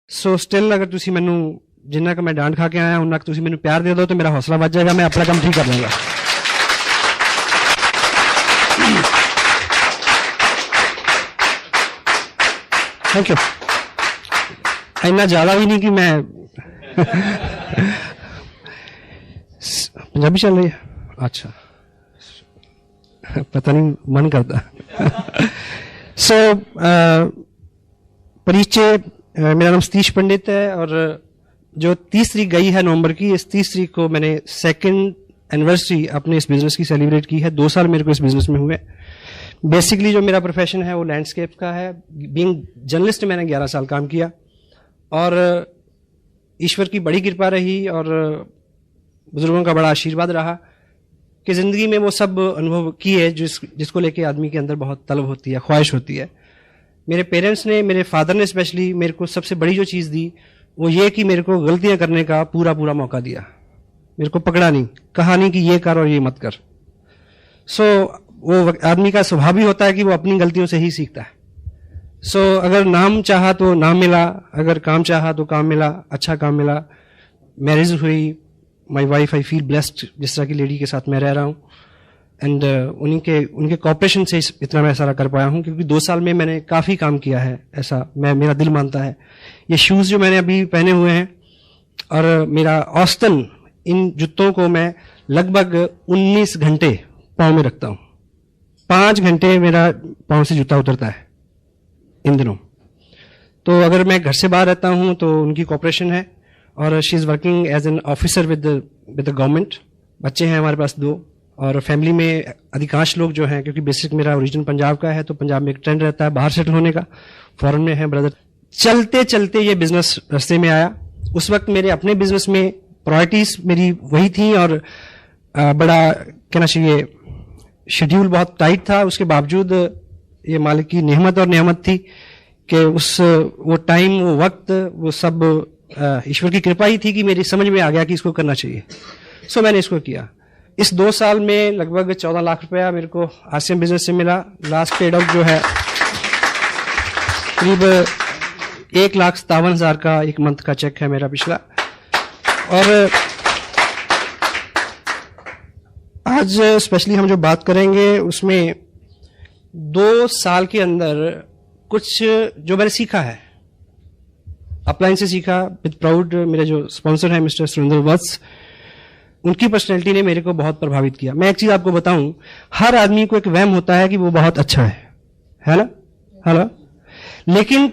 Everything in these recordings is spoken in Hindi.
ਸੋ ਸਟਿਲ ਅਗਰ ਤੁਸੀਂ ਮੈਨੂੰ ਜਿੰਨਾ ਕਿ ਮੈਂ ਡਾਂਟ ਖਾ ਕੇ ਆਇਆ ਉਹਨਾਂ ਕਿ ਤੁਸੀਂ ਮੈਨੂੰ ਪਿਆਰ ਦੇ ਦਿਓ ਤਾਂ ਮੇਰਾ ਹੌਸਲਾ ਵੱਧ ਜਾਏਗਾ, ਮੈਂ ਆਪਣਾ ਕੰਮ ਠੀਕ ਕਰ ਲਵਾਂਗਾ। Thank you. इतना ज्यादा भी नहीं कि मैं पंजाबी चल रही है, अच्छा पता नहीं मन करता। सो परिचय, मेरा नाम सतीश पंडित है और जो 30 तारीख गई है नवंबर की, इस 30 तारीख को मैंने 2nd एनिवर्सरी अपने इस बिजनेस की सेलिब्रेट की है। 2 साल मेरे को इस बिजनेस में हुए। बेसिकली जो मेरा प्रोफेशन है वो लैंडस्केप का है। बीइंग जर्नलिस्ट मैंने 11 साल काम किया और ईश्वर की बड़ी कृपा रही और बुजुर्गों का बड़ा आशीर्वाद रहा कि जिंदगी में वो सब अनुभव किए जिसको लेके आदमी के अंदर बहुत तलब होती है, ख्वाहिश होती है। मेरे पेरेंट्स ने, मेरे फादर ने स्पेशली मेरे को सबसे बड़ी जो चीज़ दी वो ये कि मेरे को गलतियां करने का पूरा मौका दिया। मेरे को पकड़ा नहीं, कहा नहीं कि ये कर और ये मत कर। सो वो आदमी का स्वभाव भी होता है कि वो अपनी गलतियों से ही सीखता है। सो अगर नाम चाहा तो नाम मिला, अगर काम चाहा तो काम मिला, अच्छा काम मिला। मैरिज हुई, my wife, I feel blessed जिस तरह की लेडी के साथ मैं रह रहा हूँ। एंड उनके कॉपरेशन से इतना मैं सारा कर पाया हूँ क्योंकि 2 साल में मैंने काफ़ी काम किया है, ऐसा मेरा दिल मानता है। ये शूज़ जो मैंने अभी पहने हुए हैं और मेरा औसतन इन जूतों को मैं लगभग 19 घंटे पाँव में रखता हूँ। 5 घंटे मेरा पाँव से जूता उतरता है इन दिनों। तो अगर मैं घर से बाहर रहता हूँ तो उनकी कॉपरेशन है और she is working as an officer with the government. बच्चे हैं हमारे पास 2 और फैमिली में अधिकांश लोग जो हैं, क्योंकि बेसिक मेरा ओरिजिन पंजाब का है तो पंजाब में एक ट्रेंड रहता है बाहर सेटल होने का। फॉरेन में है ब्रदर। चलते चलते ये बिजनेस रास्ते में आया। उस वक्त मेरे अपने बिजनेस में प्रायोरिटीज मेरी वही थी और बड़ा कहना चाहिए शेड्यूल बहुत टाइट था। उसके बावजूद ये मालिक की नेमत और नेमत थी कि वो टाइम, वो वक्त, वो सब ईश्वर की कृपा ही थी कि मेरी समझ में आ गया कि इसको करना चाहिए। सो मैंने इसको किया। इस 2 साल में लगभग 14 लाख रुपया मेरे को आसियान बिजनेस से मिला। लास्ट पेड आउट जो है करीब 1,57,000 का एक मंथ का चेक है मेरा पिछला। और आज स्पेशली हम जो बात करेंगे उसमें 2 साल के अंदर कुछ जो मैंने सीखा है, अपलाइन से सीखा विद प्राउड। मेरे जो स्पॉन्सर है मिस्टर सुरेंद्र वत्स, उनकी पर्सनैलिटी ने मेरे को बहुत प्रभावित किया। मैं एक चीज आपको बताऊं, हर आदमी को एक वहम होता है कि वो बहुत अच्छा है ना? हेलो। लेकिन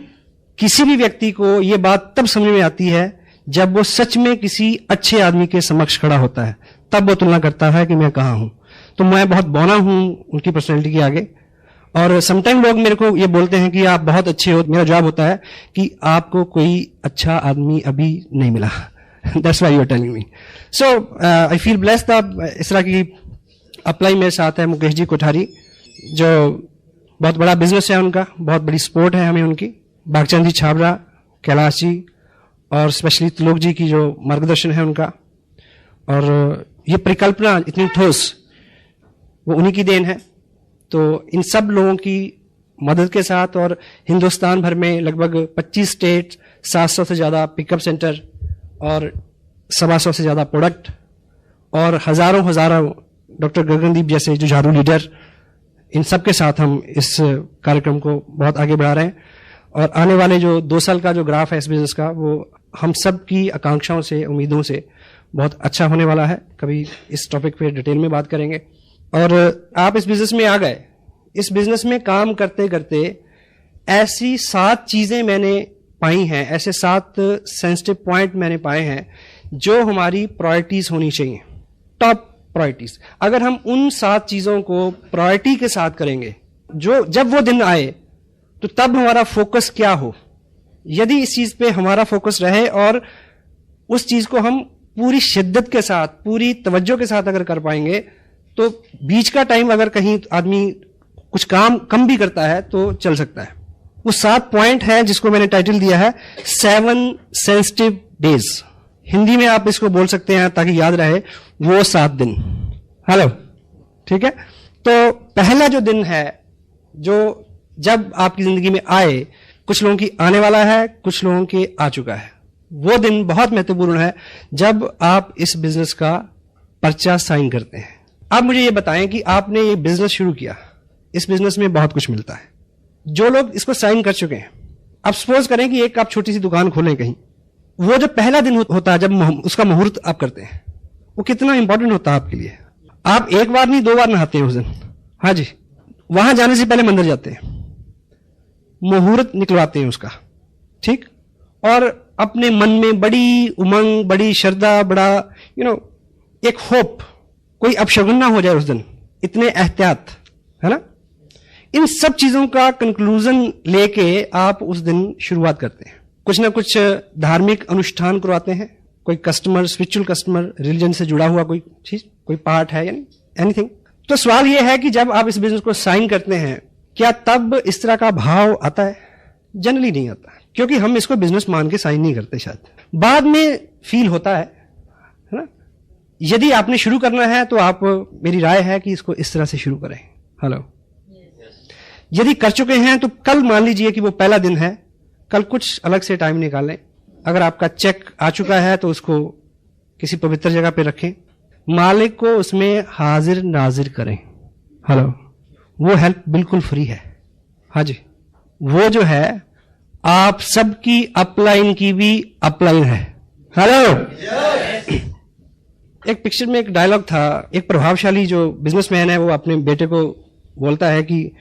किसी भी व्यक्ति को ये बात तब समझ में आती है जब वो सच में किसी अच्छे आदमी के समक्ष खड़ा होता है, तब वो तुलना करता है कि मैं कहाँ हूं। तो मैं बहुत बौना हूं उनकी पर्सनैलिटी के आगे। और समटाइम लोग मेरे को ये बोलते हैं कि आप बहुत अच्छे हो। मेरा जवाब होता है कि आपको कोई अच्छा आदमी अभी नहीं मिला। That's why you are telling me. So I feel blessed. इस तरह की अप्लाई मेरे साथ है मुकेश जी कोठारी, जो बहुत बड़ा बिजनेस है उनका, बहुत बड़ी सपोर्ट है हमें उनकी। भागचंद जी छाबरा, कैलाश जी और स्पेशली त्रिलोक जी की जो मार्गदर्शन है उनका, और ये परिकल्पना इतनी ठोस, वो उन्हीं की देन है। तो इन सब लोगों की मदद के साथ और हिंदुस्तान भर में लगभग 25 स्टेट, 700 से ज्यादा पिकअप सेंटर और 125 से ज्यादा प्रोडक्ट और हजारों डॉक्टर गगनदीप जैसे जो झाड़ू लीडर, इन सब के साथ हम इस कार्यक्रम को बहुत आगे बढ़ा रहे हैं। और आने वाले जो 2 साल का जो ग्राफ है इस बिजनेस का, वो हम सब की आकांक्षाओं से, उम्मीदों से बहुत अच्छा होने वाला है। कभी इस टॉपिक पे डिटेल में बात करेंगे। और आप इस बिजनेस में आ गए। इस बिजनेस में काम करते करते ऐसी 7 चीजें मैंने पाई हैं, ऐसे 7 सेंसिटिव पॉइंट मैंने पाए हैं जो हमारी प्रायोरिटीज होनी चाहिए, टॉप प्रायोरिटीज। अगर हम उन 7 चीजों को प्रायोरिटी के साथ करेंगे, जो जब वो दिन आए तो तब हमारा फोकस क्या हो, यदि इस चीज पे हमारा फोकस रहे और उस चीज को हम पूरी शिद्दत के साथ, पूरी तवज्जो के साथ अगर कर पाएंगे, तो बीच का टाइम अगर कहीं आदमी कुछ काम कम भी करता है तो चल सकता है। वो 7 पॉइंट है जिसको मैंने टाइटल दिया है 7 सेंसिटिव डेज। हिंदी में आप इसको बोल सकते हैं ताकि याद रहे, वो 7 दिन। हेलो, ठीक है। तो पहला जो दिन है, जो जब आपकी जिंदगी में आए कुछ लोगों की आने वाला है, कुछ लोगों के आ चुका है। वो दिन बहुत महत्वपूर्ण है जब आप इस बिजनेस का पर्चा साइन करते हैं। आप मुझे ये बताएं कि आपने ये बिजनेस शुरू किया, इस बिजनेस में बहुत कुछ मिलता है। जो लोग इसको साइन कर चुके हैं, आप सपोज करें कि एक आप छोटी सी दुकान खोलें कहीं, वो जो पहला दिन होता है जब उसका मुहूर्त आप करते हैं, वो कितना इंपॉर्टेंट होता है आपके लिए। आप एक बार नहीं 2 बार नहाते हैं उस दिन। हाँ जी, वहां जाने से पहले मंदिर जाते हैं, मुहूर्त निकलवाते हैं उसका, ठीक, और अपने मन में बड़ी उमंग, बड़ी श्रद्धा, बड़ा एक होप, कोई अपशगुन ना हो जाए उस दिन, इतने एहतियात, है ना। इन सब चीजों का कंक्लूजन लेके आप उस दिन शुरुआत करते हैं। कुछ ना कुछ धार्मिक अनुष्ठान करवाते हैं, कोई कस्टमर, स्पिरिचुअल कस्टमर, रिलीजन से जुड़ा हुआ कोई चीज, कोई पार्ट है, यानी एनीथिंग। तो सवाल यह है कि जब आप इस बिजनेस को साइन करते हैं, क्या तब इस तरह का भाव आता है? जनरली नहीं आता, क्योंकि हम इसको बिजनेस मान के साइन नहीं करते। शायद बाद में फील होता है ना। यदि आपने शुरू करना है तो आप, मेरी राय है कि इसको इस तरह से शुरू करें। हेलो, यदि कर चुके हैं तो कल मान लीजिए कि वो पहला दिन है, कल कुछ अलग से टाइम निकालें। अगर आपका चेक आ चुका है तो उसको किसी पवित्र जगह पे रखें, मालिक को उसमें हाजिर नाजिर करें। हेलो, वो हेल्प बिल्कुल फ्री है। हाँ जी, वो जो है आप सबकी अपलाइन की भी अपलाइन है। हेलो, एक पिक्चर में एक डायलॉग था, एक प्रभावशाली जो बिजनेसमैन है वो अपने बेटे को बोलता है कि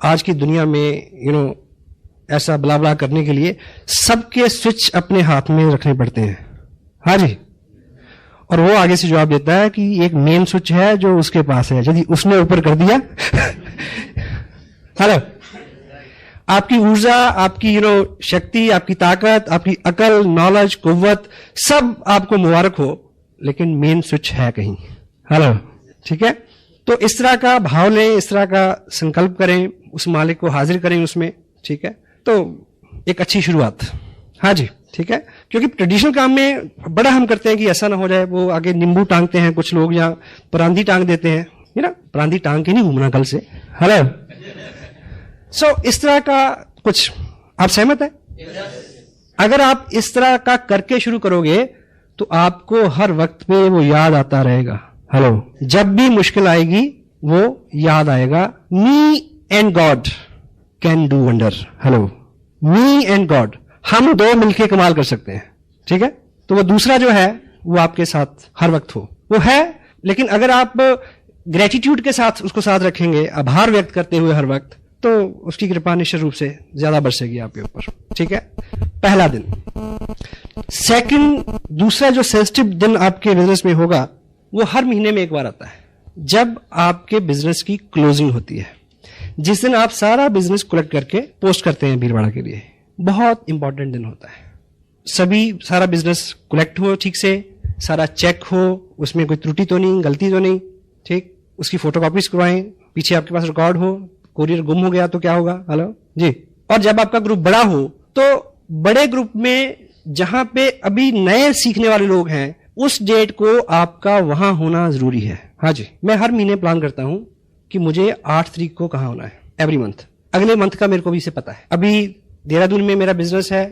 आज की दुनिया में ऐसा ब्ला ब्ला करने के लिए सबके स्विच अपने हाथ में रखने पड़ते हैं। हाँ जी, और वो आगे से जवाब देता है कि एक मेन स्विच है जो उसके पास है, यदि उसने ऊपर कर दिया हेलो, आपकी ऊर्जा, आपकी शक्ति, आपकी ताकत, आपकी अकल, नॉलेज, कुव्वत, सब आपको मुबारक हो, लेकिन मेन स्विच है कहीं। हेलो, ठीक है। तो इस तरह का भाव लें, इस तरह का संकल्प करें, उस मालिक को हाजिर करें उसमें, ठीक है। तो एक अच्छी शुरुआत। हाँ जी, ठीक है। क्योंकि ट्रेडिशनल काम में बड़ा हम करते हैं कि ऐसा ना हो जाए, वो आगे नींबू टांगते हैं कुछ लोग, या परांदी टांग देते हैं, परांदी टांग के नहीं घूमना कल से। हेलो, सो इस तरह का कुछ, आप सहमत है? अगर आप इस तरह का करके शुरू करोगे तो आपको हर वक्त पे वो याद आता रहेगा। हेलो, जब भी मुश्किल आएगी वो याद आएगा, me and God can do wonder. Hello, me and God, हम दो मिलके कमाल कर सकते हैं, ठीक है। तो वो दूसरा जो है वो आपके साथ हर वक्त हो, वो है। लेकिन अगर आप ग्रेटिट्यूड के साथ उसको साथ रखेंगे, आभार व्यक्त करते हुए हर वक्त, तो उसकी कृपा निश्चित रूप से ज्यादा बरसेगी आपके ऊपर, ठीक है। पहला दिन। सेकंड, दूसरा जो सेंसिटिव दिन आपके बिजनेस में होगा वो हर महीने में एक बार आता है, जब आपके बिजनेस की क्लोजिंग होती है, जिस दिन आप सारा बिजनेस कलेक्ट करके पोस्ट करते हैं भीड़भाड़ के लिए। बहुत इंपॉर्टेंट दिन होता है। सारा बिजनेस कलेक्ट हो ठीक से, सारा चेक हो, उसमें कोई त्रुटि तो नहीं, गलती तो नहीं, ठीक। उसकी फोटोकॉपीज करवाएं, पीछे आपके पास रिकॉर्ड हो, कोरियर गुम हो गया तो क्या होगा। हेलो जी। और जब आपका ग्रुप बड़ा हो तो बड़े ग्रुप में जहां पे अभी नए सीखने वाले लोग हैं, उस डेट को आपका वहां होना जरूरी है। हाँ जी, मैं हर महीने प्लान करता हूं कि मुझे 8 तारीख को कहां होना है, एवरी मंथ। अगले मंथ का मेरे को भी इसे पता है। अभी देहरादून में मेरा बिजनेस है,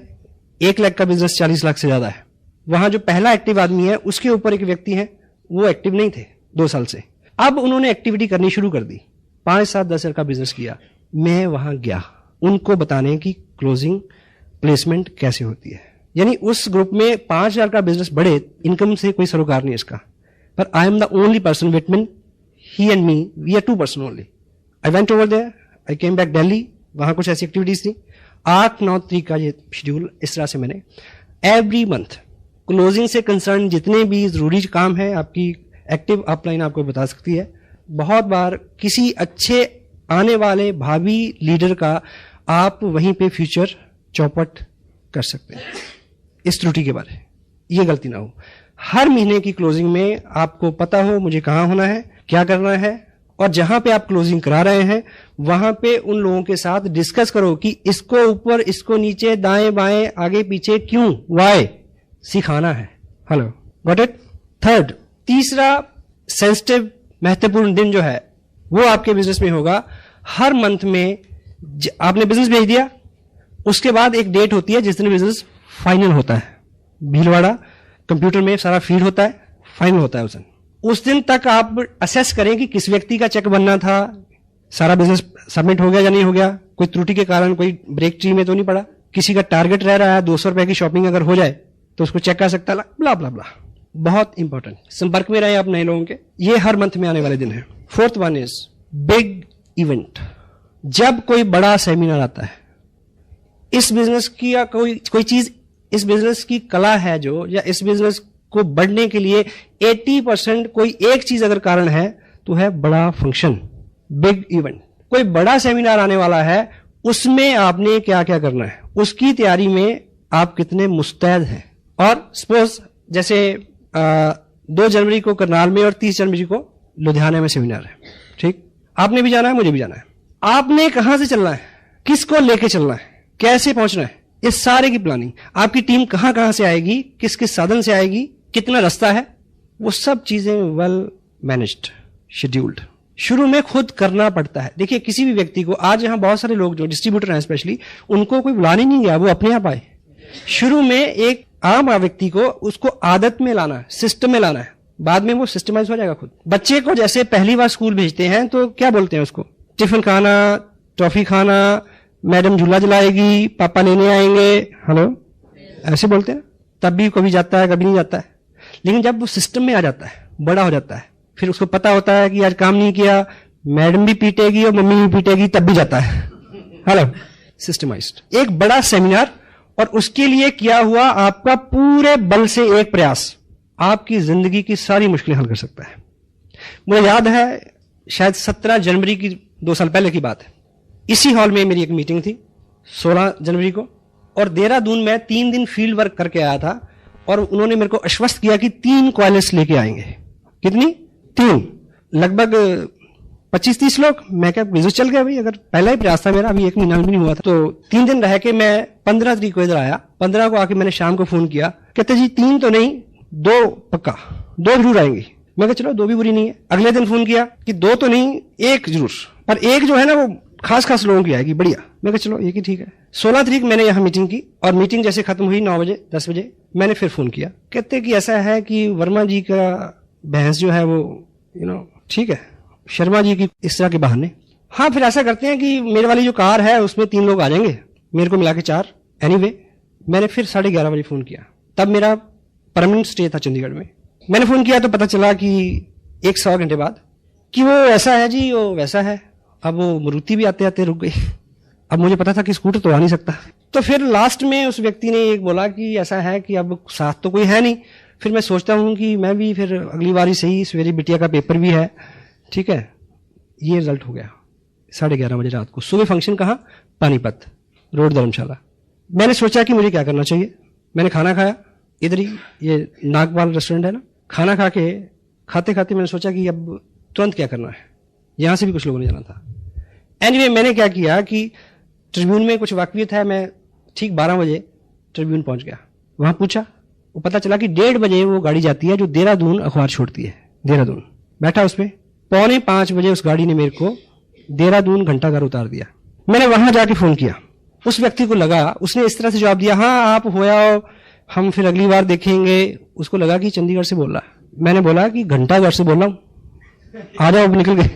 1 लाख का बिजनेस 40 लाख से ज्यादा है। वहां जो पहला एक्टिव आदमी है उसके ऊपर एक व्यक्ति है, वो एक्टिव नहीं थे 2 साल से। अब उन्होंने एक्टिविटी करनी शुरू कर दी, 5, 7, 10 का बिजनेस किया। मैं वहां गया उनको बताने की क्लोजिंग प्लेसमेंट कैसे होती है। यानी उस ग्रुप में 5,000 का बिजनेस बढ़े, इनकम से कोई सरोकार नहीं इसका, पर I am the only person between he and me, we are 2 person only. I went over there, I came back Delhi, वहां कुछ ऐसी एक्टिविटीज थी। 8-9 तारीख का ये शेड्यूल इस तरह से मैंने एवरी मंथ क्लोजिंग से कंसर्न जितने भी जरूरी काम है, आपकी एक्टिव अपलाइन आपको बता सकती है। बहुत बार किसी अच्छे आने वाले भावी लीडर का आप वहीं पे फ्यूचर चौपट कर सकते हैं, इस त्रुटि के बारे, ये गलती ना हो। हर महीने की क्लोजिंग में आपको पता हो मुझे कहां होना है, क्या करना है, और जहां पे आप क्लोजिंग करा रहे हैं वहां पे उन लोगों के साथ डिस्कस करो कि इसको ऊपर, इसको नीचे, दाएं बाएं, आगे पीछे, क्यों, वाई, सिखाना है। Hello, got it. थर्ड, तीसरा सेंसिटिव महत्वपूर्ण दिन जो है वो आपके बिजनेस में होगा हर मंथ में। आपने बिजनेस भेज दिया, उसके बाद एक डेट होती है जिस दिन बिजनेस फाइनल होता है, भीलवाड़ा कंप्यूटर में सारा फीड होता है, फाइनल होता है उस दिन तक आप असेस करें कि किस व्यक्ति का चेक बनना था, सारा बिजनेस सबमिट हो गया या नहीं हो गया, कोई त्रुटि के कारण कोई ब्रेक ट्री में तो नहीं पड़ा, किसी का टारगेट रह रहा है 200 रुपए की शॉपिंग अगर हो जाए तो उसको चेक कर सकता है, ब्ला ब्ला ब्ला। बहुत इंपॉर्टेंट, संपर्क में रहे आप नए लोगों के, ये हर मंथ में आने वाले दिन है। Fourth one is big event. जब कोई बड़ा सेमिनार आता है, इस बिजनेस की या कोई चीज, इस बिजनेस की कला है जो, या इस बिजनेस को बढ़ने के लिए 80% कोई एक चीज अगर कारण है तो है बड़ा फंक्शन, बिग इवेंट। कोई बड़ा सेमिनार आने वाला है, उसमें आपने क्या क्या करना है, उसकी तैयारी में आप कितने मुस्तैद हैं। और सपोज जैसे 2 जनवरी को करनाल में और 30 जनवरी को लुधियाना में सेमिनार है, ठीक, आपने भी जाना है, मुझे भी जाना है। आपने कहां से चलना है, किसको लेके चलना है, कैसे पहुंचना है, इस सारे की प्लानिंग, आपकी टीम कहां कहां से आएगी, किस किस साधन से आएगी, कितना रास्ता है, वो सब चीजें वेल मैनेज्ड, शेड्यूल्ड शुरू में खुद करना पड़ता है। देखिए किसी भी व्यक्ति को, आज यहां बहुत सारे लोग जो डिस्ट्रीब्यूटर हैं स्पेशली, उनको कोई बुलाने नहीं गया, वो अपने आप आए। शुरू में एक आम व्यक्ति को उसको आदत में लाना है, सिस्टम में लाना है, बाद में वो सिस्टमाइज हो जाएगा खुद। बच्चे को जैसे पहली बार स्कूल भेजते हैं तो क्या बोलते हैं उसको, टिफिन खाना, टॉफी खाना, मैडम झूला जलाएगी, पापा लेने आएंगे, हेलो, ऐसे बोलते हैं। तब भी कभी जाता है कभी नहीं जाता है, लेकिन जब वो सिस्टम में आ जाता है, बड़ा हो जाता है, फिर उसको पता होता है कि आज काम नहीं किया, मैडम भी पीटेगी और मम्मी भी पीटेगी, तब भी जाता है। Hello, systemised. एक बड़ा सेमिनार और उसके लिए किया हुआ आपका पूरे बल से एक प्रयास आपकी जिंदगी की सारी मुश्किलें हल कर सकता है। मुझे याद है शायद 17 जनवरी की 2 साल पहले की बात है, इसी हॉल में मेरी एक मीटिंग थी 16 जनवरी को, और देहरादून में 3 दिन फील्ड वर्क करके आया था, और उन्होंने मेरे को आश्वस्त किया कि 3 कॉलेज लेके आएंगे। कितनी? 3, लगभग 25-30 लोग। मैं क्या बिजनेस चल गया भाई, अगर पहला ही प्रयास था मेरा, अभी 1 महीना भी नहीं हुआ था। तो 3 दिन रह के मैं 15 तारीख को इधर आया। 15 को आके मैंने शाम को फोन किया, कहते जी 3 तो नहीं, 2 पक्का, 2 जरूर आएंगी। मैं कहा चलो 2 भी बुरी नहीं है। अगले दिन फोन किया कि 2 तो नहीं, 1 जरूर, पर 1 जो है ना वो खास लोगों की आएगी, बढ़िया। मैं कहा चलो 1 ही ठीक है। 16 तारीख मैंने यहाँ मीटिंग की, और मीटिंग जैसे खत्म हुई 9 बजे 10 बजे मैंने फिर फोन किया, कहते कि ऐसा है कि वर्मा जी का भैंस जो है वो ठीक है, शर्मा जी की इस तरह के बहाने। हाँ, फिर ऐसा करते हैं कि मेरे वाली जो कार है उसमें 3 लोग आ जाएंगे, मेरे को मिला के 4। एनीवे, मैंने फिर 11:30 बजे फोन किया, तब मेरा परमानेंट स्टे था चंडीगढ़ में। मैंने फोन किया तो पता चला कि 1-1.25 घंटे बाद कि वो ऐसा है जी, वो वैसा है। अब वो मारुति भी आते आते रुक गई। अब मुझे पता था कि स्कूटर तो आ नहीं सकता, तो फिर लास्ट में उस व्यक्ति ने एक बोला कि ऐसा है कि अब साथ तो कोई है नहीं। फिर मैं सोचता हूं कि मैं भी फिर अगली बार ही सही, सवेरे बिटिया का पेपर भी है, ठीक है। ये रिजल्ट हो गया 11:30 बजे रात को। सुबह फंक्शन कहाँ? पानीपत रोड, धर्मशाला। मैंने सोचा कि मुझे क्या करना चाहिए। मैंने खाना खाया इधर ही, ये नागपाल रेस्टोरेंट है ना, खाना खा के खाते खाते मैंने सोचा कि अब तुरंत क्या करना है, यहां से भी कुछ लोगों ने जाना था। एनीवे, मैंने क्या किया कि ट्रिब्यून में कुछ वाकफियत है, मैं ठीक 12 बजे ट्रिब्यून पहुंच गया। वहां पूछा, वो पता चला कि 1:30 बजे वो गाड़ी जाती है जो देहरादून अखबार छोड़ती है, देहरादून। बैठा उसमें, 4:45 बजे उस गाड़ी ने मेरे को देहरादून घंटाघर उतार दिया। मैंने वहां जाके फोन किया, उस व्यक्ति को लगा, उसने इस तरह से जवाब दिया, हाँ आप होया, हम फिर अगली बार देखेंगे। उसको लगा कि चंडीगढ़ से बोल रहा है। मैंने बोला कि घंटाघर से बोल रहा हूं, आ जाओ। निकल गए।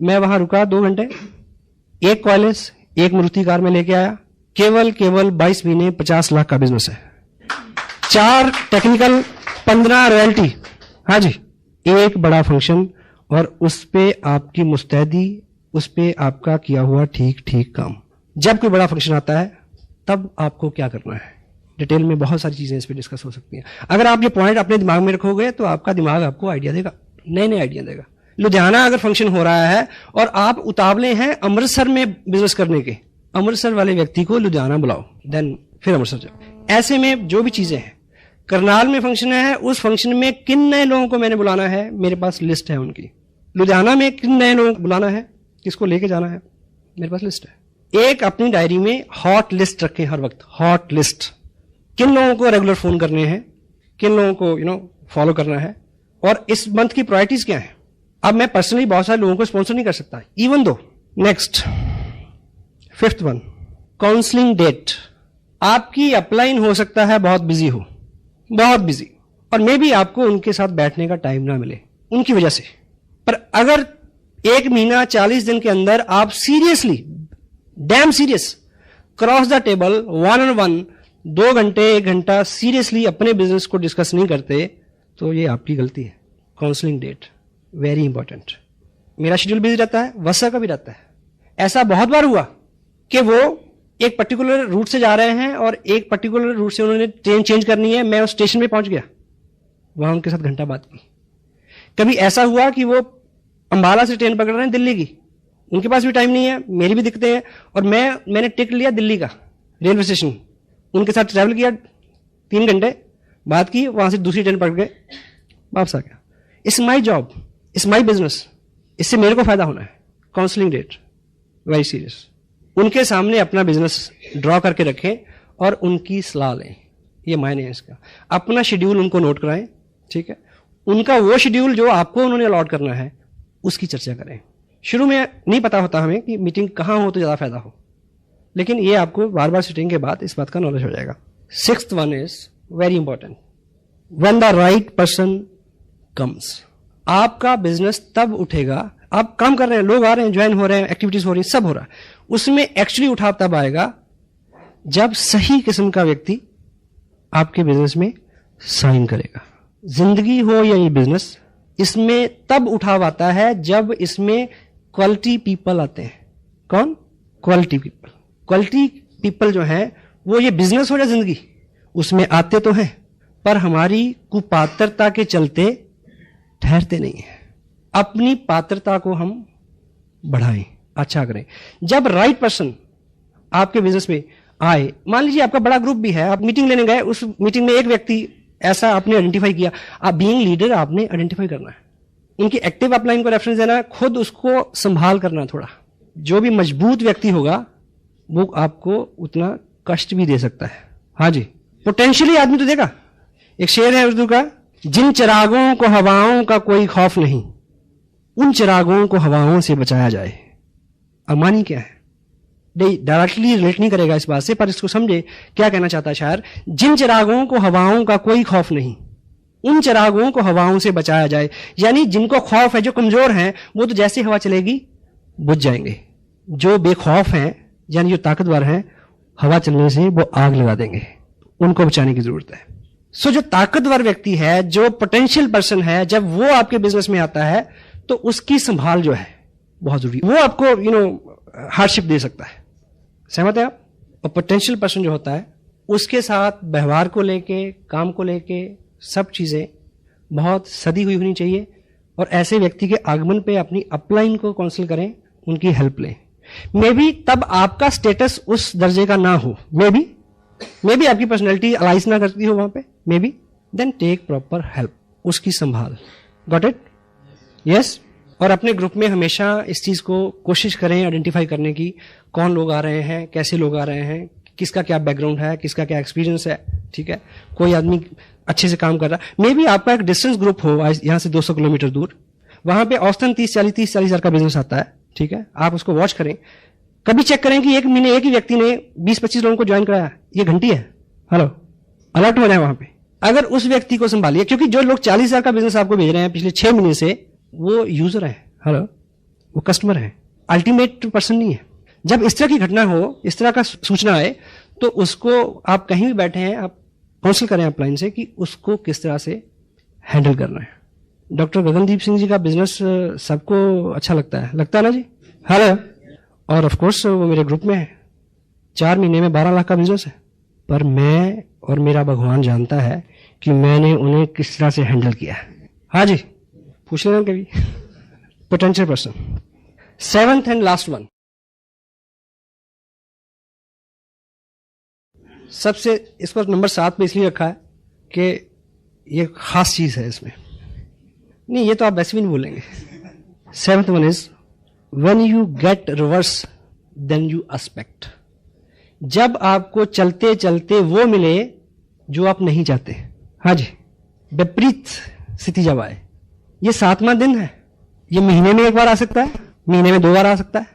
मैं वहां रुका 2 घंटे, 1 कॉलेज, 1 मारुति कार में लेके आया। केवल 22 महीने 50 लाख का बिजनेस है, 4 टेक्निकल, 15 रॉयल्टी। हाँ जी, 1 बड़ा फंक्शन, और उस पे आपकी मुस्तैदी, उस पे आपका किया हुआ ठीक काम। जब कोई बड़ा फंक्शन आता है तब आपको क्या करना है, डिटेल में बहुत सारी चीजें इस पे डिस्कस हो सकती हैं। अगर आप ये पॉइंट अपने दिमाग में रखोगे तो आपका दिमाग आपको आइडिया देगा, नए आइडिया देगा। लुधियाना अगर फंक्शन हो रहा है और आप उतावले हैं अमृतसर में बिजनेस करने के, अमृतसर वाले व्यक्ति को लुधियाना बुलाओ, देन फिर अमृतसर जाओ। ऐसे में जो भी चीजें हैं, करनाल में फंक्शन है, उस फंक्शन में किन नए लोगों को मैंने बुलाना है, मेरे पास लिस्ट है उनकी। लुधियाना में किन नए लोगों को बुलाना है, किसको लेके जाना है, मेरे पास लिस्ट है। एक अपनी डायरी में हॉट लिस्ट रखें हर वक्त, हॉट लिस्ट। किन लोगों को रेगुलर फोन करने हैं, किन लोगों को फॉलो करना है, और इस मंथ की प्रायोरिटीज क्या है। अब मैं पर्सनली बहुत सारे लोगों को स्पॉन्सर नहीं कर सकता, even though. Next 5th one, counselling date, आपकी अपलाइन हो सकता है बहुत बिजी हो, बहुत बिजी, और मे बी आपको उनके साथ बैठने का टाइम ना मिले उनकी वजह से। पर अगर 1 महीना 40 दिन के अंदर आप seriously, dam serious, cross the table, 1-on-1, 2 घंटे 1 घंटा सीरियसली अपने बिजनेस को डिस्कस नहीं करते, तो ये आपकी गलती है। Counselling date very important. मेरा शेड्यूल बिजी रहता है, वसा का भी रहता है। ऐसा बहुत बार हुआ कि वो एक पर्टिकुलर रूट से जा रहे हैं और एक पर्टिकुलर रूट से उन्होंने ट्रेन चेंज करनी है, मैं उस स्टेशन पे पहुंच गया, वहां उनके साथ घंटा बात की। कभी ऐसा हुआ कि वो अंबाला से ट्रेन पकड़ रहे हैं दिल्ली की, उनके पास भी टाइम नहीं है, मेरी भी दिक्कतें हैं, और मैंने टिकट लिया दिल्ली का रेलवे स्टेशन, उनके साथ ट्रैवल किया, 3 घंटे बात की, वहां से दूसरी ट्रेन पकड़ गए, वापस आ गया। It's my job, it's my business, इससे मेरे को फायदा होना है। Counselling date very serious. उनके सामने अपना बिजनेस ड्रॉ करके रखें और उनकी सलाह लें, ये मायने है इसका। अपना शेड्यूल उनको नोट कराएं, ठीक है, उनका वो शेड्यूल जो आपको उन्होंने अलॉट करना है उसकी चर्चा करें। शुरू में नहीं पता होता हमें कि मीटिंग कहां हो तो ज्यादा फायदा हो, लेकिन ये आपको बार बार सिटिंग के बाद इस बात का नॉलेज हो जाएगा। 6th one is very important, when the right person comes. आपका बिजनेस तब उठेगा, आप काम कर रहे हैं, लोग आ रहे हैं, ज्वाइन हो रहे हैं, एक्टिविटीज हो रही हैं, सब हो रहा है, उसमें एक्चुअली उठाव तब आएगा जब सही किस्म का व्यक्ति आपके बिजनेस में साइन करेगा। जिंदगी हो या ये बिजनेस, इसमें तब उठाव आता है जब इसमें क्वालिटी पीपल आते हैं। कौन? Quality people. क्वालिटी पीपल जो है वो, ये बिजनेस हो या जिंदगी, उसमें आते तो हैं पर हमारी कुपात्रता के चलते ठहरते नहीं है। अपनी पात्रता को हम बढ़ाएं, अच्छा करें। जब राइट पर्सन आपके बिजनेस में आए, मान लीजिए आपका बड़ा ग्रुप भी है, आप मीटिंग लेने गए, उस मीटिंग में एक व्यक्ति ऐसा आपने आइडेंटिफाई किया, आप बीइंग लीडर आपने आइडेंटिफाई करना है, उनकी एक्टिव अपलाइन को रेफरेंस देना है, खुद उसको संभाल करना थोड़ा। जो भी मजबूत व्यक्ति होगा वो आपको उतना कष्ट भी दे सकता है। हाँ जी, पोटेंशियली आदमी तो देगा। एक शेर है उर्दू का, जिन चिरागों को हवाओं का कोई खौफ नहीं, उन चिरागों को हवाओं से बचाया जाए। अमानी क्या है? डायरेक्टली रिलेट नहीं करेगा इस बात से, पर इसको समझे क्या कहना चाहता है शायर। जिन चिरागों को हवाओं का कोई खौफ नहीं, उन चिरागों को हवाओं से बचाया जाए। यानी जिनको खौफ है, जो कमजोर हैं, वो तो जैसे हवा चलेगी बुझ जाएंगे। जो बेखौफ हैं, यानी जो ताकतवर हैं, हवा चलने से वो आग लगा देंगे, उनको बचाने की जरूरत है। सो जो ताकतवर व्यक्ति है, जो पोटेंशियल पर्सन है, जब वो आपके बिजनेस में आता है तो उसकी संभाल जो है बहुत जरूरी। वो आपको हार्डशिप दे सकता है, सहमत है आप? और पोटेंशियल पर्सन जो होता है, उसके साथ व्यवहार को लेके, काम को लेके, सब चीजें बहुत सदी हुई होनी चाहिए। और ऐसे व्यक्ति के आगमन पे अपनी अपलाइन को काउंसिल करें, उनकी हेल्प लें। मे बी तब आपका स्टेटस उस दर्जे का ना हो, मे बी आपकी पर्सनैलिटी अलाइज ना करती हो वहां पे, maybe, then take proper help, उसकी संभाल। Got it? यस। और अपने ग्रुप में हमेशा इस चीज को कोशिश करें आइडेंटिफाई करने की, कौन लोग आ रहे हैं, कैसे लोग आ रहे हैं, किसका क्या बैकग्राउंड है, किसका क्या एक्सपीरियंस है, ठीक है। कोई आदमी अच्छे से काम कर रहा है, मे बी आपका एक डिस्टेंस ग्रुप हो यहां से 200 किलोमीटर दूर, वहां पे औसतन 30-40 हजार का बिजनेस आता है, ठीक है। आप उसको वॉच करें, कभी चेक करें कि एक महीने एक ही व्यक्ति ने 20-25 लोगों को ज्वाइन कराया, ये घंटी है, हेलो, अलर्ट हो जाए वहां पे। अगर उस व्यक्ति को संभालिए, क्योंकि जो लोग 40 हजार का बिजनेस आपको भेज रहे हैं पिछले 6 महीने से, वो यूजर है, हेलो, वो कस्टमर है, अल्टीमेट पर्सन नहीं है। जब इस तरह की घटना हो, इस तरह का सूचना आए, तो उसको आप कहीं भी बैठे हैं, आप काउंसिल करें अपलाइन से कि उसको किस तरह से हैंडल करना है। डॉक्टर गगनदीप सिंह जी का बिजनेस सबको अच्छा लगता है ना जी, हेलो। और ऑफ कोर्स वो मेरे ग्रुप में है, 4 महीने में 12 लाख का बिजनेस है। पर मैं और मेरा भगवान जानता है कि मैंने उन्हें किस तरह से हैंडल किया है। हाँ जी, पूछ लेना कभी। Potential person. 7th and last one, सबसे, इसको नंबर 7 पे इसलिए रखा है कि ये खास चीज है इसमें, नहीं ये तो आप वैसे भी नहीं बोलेंगे। 7th one is when you get reverse then you expect। जब आपको चलते चलते वो मिले जो आप नहीं चाहते, हाँ जी, विपरीत स्थिति जब आए। ये 7वां दिन है, ये महीने में 1 बार आ सकता है, महीने में 2 बार आ सकता है,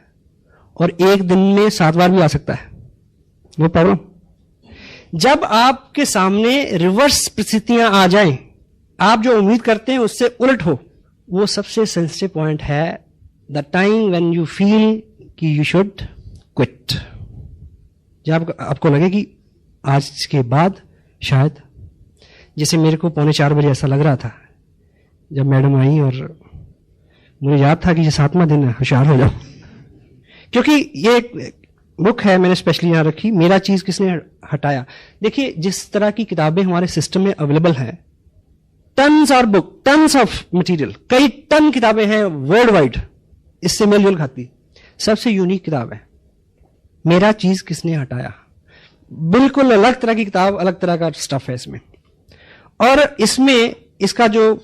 और एक दिन में 7 बार भी आ सकता है। No problem. जब आपके सामने रिवर्स परिस्थितियां आ जाएं, आप जो उम्मीद करते हैं उससे उलट हो, वो सबसे सेंसिटिव पॉइंट है। The time when you feel कि यू शुड क्विट। जब आपको लगे कि आज के बाद शायद, जैसे मेरे को 3:45 ऐसा लग रहा था जब मैडम आई और मुझे याद था कि ये 7वां दिन है, होशियार हो जाओ। क्योंकि ये एक बुक है, मैंने स्पेशली यहां रखी, मेरा चीज किसने हटाया। देखिए जिस तरह की किताबें हमारे सिस्टम में अवेलेबल हैं, टन्स और बुक, टन्स ऑफ मटेरियल, कई टन किताबें हैं वर्ल्ड वाइड, इससे मेलजोल खाती। सबसे यूनिक किताब है मेरा चीज किसने हटाया। बिल्कुल अलग तरह की किताब, अलग तरह का स्टफ है इसमें। और इसमें इसका जो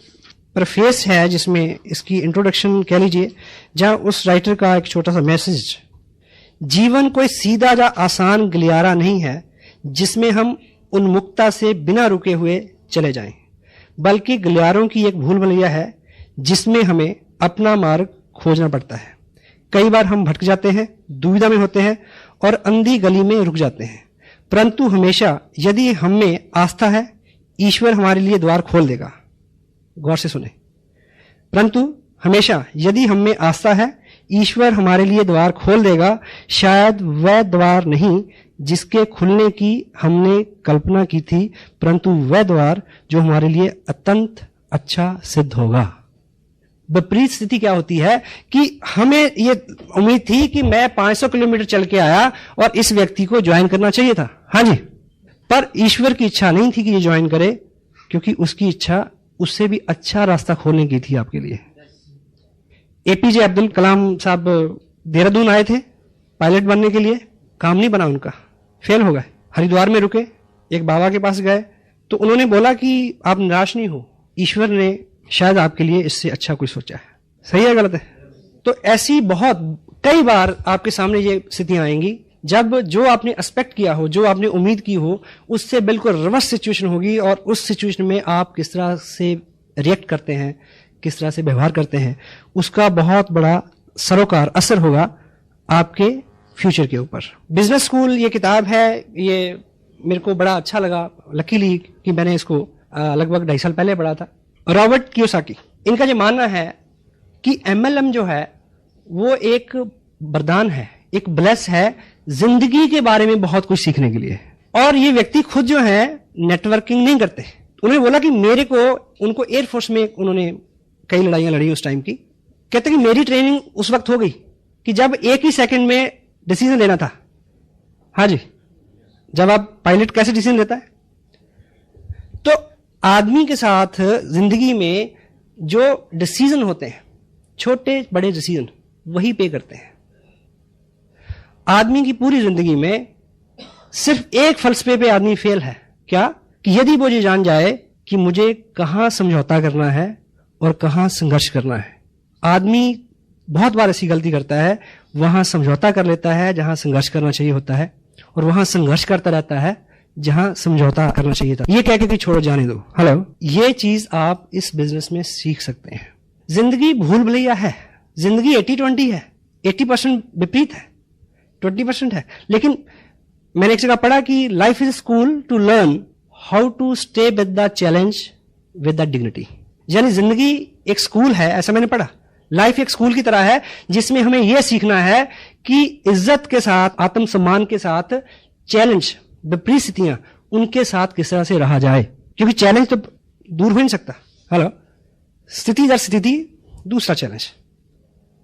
प्रेफेस है, जिसमें इसकी इंट्रोडक्शन कह लीजिए, जहां उस राइटर का एक छोटा सा मैसेज, जीवन कोई सीधा या आसान गलियारा नहीं है जिसमें हम उन्मुक्ता से बिना रुके हुए चले जाएं, बल्कि गलियारों की एक भूल भुलैया है जिसमें हमें अपना मार्ग खोजना पड़ता है। कई बार हम भटक जाते हैं, दुविधा में होते हैं और अंधी गली में रुक जाते हैं, परंतु हमेशा यदि हम में आस्था है, ईश्वर हमारे लिए द्वार खोल देगा। गौर से सुने, परंतु हमेशा यदि हम में आस्था है, ईश्वर हमारे लिए द्वार खोल देगा। शायद वह द्वार नहीं जिसके खुलने की हमने कल्पना की थी, परंतु वह द्वार जो हमारे लिए अत्यंत अच्छा सिद्ध होगा। विपरीत स्थिति क्या होती है कि हमें ये उम्मीद थी कि मैं 500 किलोमीटर चल के आया और इस व्यक्ति को ज्वाइन करना चाहिए था, हाँ जी, पर ईश्वर की इच्छा नहीं थी कि ये ज्वाइन करे, क्योंकि उसकी इच्छा उससे भी अच्छा रास्ता खोलने की थी आपके लिए। एपीजे अब्दुल कलाम साहब देहरादून आए थे पायलट बनने के लिए, काम नहीं बना उनका, फेल हो गए। हरिद्वार में रुके, एक बाबा के पास गए तो उन्होंने बोला कि आप निराश नहीं हो, ईश्वर ने शायद आपके लिए इससे अच्छा कुछ सोचा है। सही है गलत है? तो ऐसी बहुत कई बार आपके सामने ये स्थितियां आएंगी जब जो आपने एक्सपेक्ट किया हो, जो आपने उम्मीद की हो, उससे बिल्कुल रिवर्स सिचुएशन होगी, और उस सिचुएशन में आप किस तरह से रिएक्ट करते हैं, किस तरह से व्यवहार करते हैं, उसका बहुत बड़ा सरोकार असर होगा आपके फ्यूचर के ऊपर। बिजनेस स्कूल ये किताब है, ये मेरे को बड़ा अच्छा लगा, लकीली कि मैंने इसको लगभग 2.5 साल पहले पढ़ा था। रॉबर्ट कियोसाकी, इनका जो मानना है कि MLM जो है वो एक वरदान है, एक ब्लेस है जिंदगी के बारे में बहुत कुछ सीखने के लिए। और ये व्यक्ति खुद जो है नेटवर्किंग नहीं करते। उन्होंने बोला कि मेरे को, उनको एयरफोर्स में उन्होंने कई लड़ाइयां लड़ी उस टाइम की, कहते कि मेरी ट्रेनिंग उस वक्त हो गई कि जब एक ही सेकंड में डिसीजन लेना था। हाँ जी, जब आप पायलट कैसे डिसीजन लेता है, तो आदमी के साथ जिंदगी में जो डिसीजन होते हैं, छोटे बड़े डिसीजन, वही पे करते हैं। आदमी की पूरी जिंदगी में सिर्फ एक फलसफे पे आदमी फेल है, क्या? कि यदि वो ये जान जाए कि मुझे कहां समझौता करना है और कहां संघर्ष करना है। आदमी बहुत बार ऐसी गलती करता है, वहां समझौता कर लेता है जहां संघर्ष करना चाहिए होता है, और वहां संघर्ष करता रहता है जहां समझौता करना चाहिए था। ये कह के कि छोड़ो, जाने दो। हेलो, ये चीज आप इस बिजनेस में सीख सकते हैं। जिंदगी भूल भुलैया है, जिंदगी 80-20 है, 80% विपरीत है, 20% है। लेकिन मैंने एक जगह पढ़ा कि life is school to learn how to stay with the challenge with the dignity. यानी जिंदगी एक स्कूल है, ऐसा मैंने पढ़ा। लाइफ एक स्कूल की तरह है जिसमें हमें यह सीखना है कि इज्जत के साथ, आत्मसम्मान के साथ, चैलेंज, विपरीत स्थितियां, उनके साथ किस तरह से रहा जाए, क्योंकि चैलेंज तो दूर हो नहीं सकता। हेलो, स्थिति दर स्थिति दूसरा चैलेंज,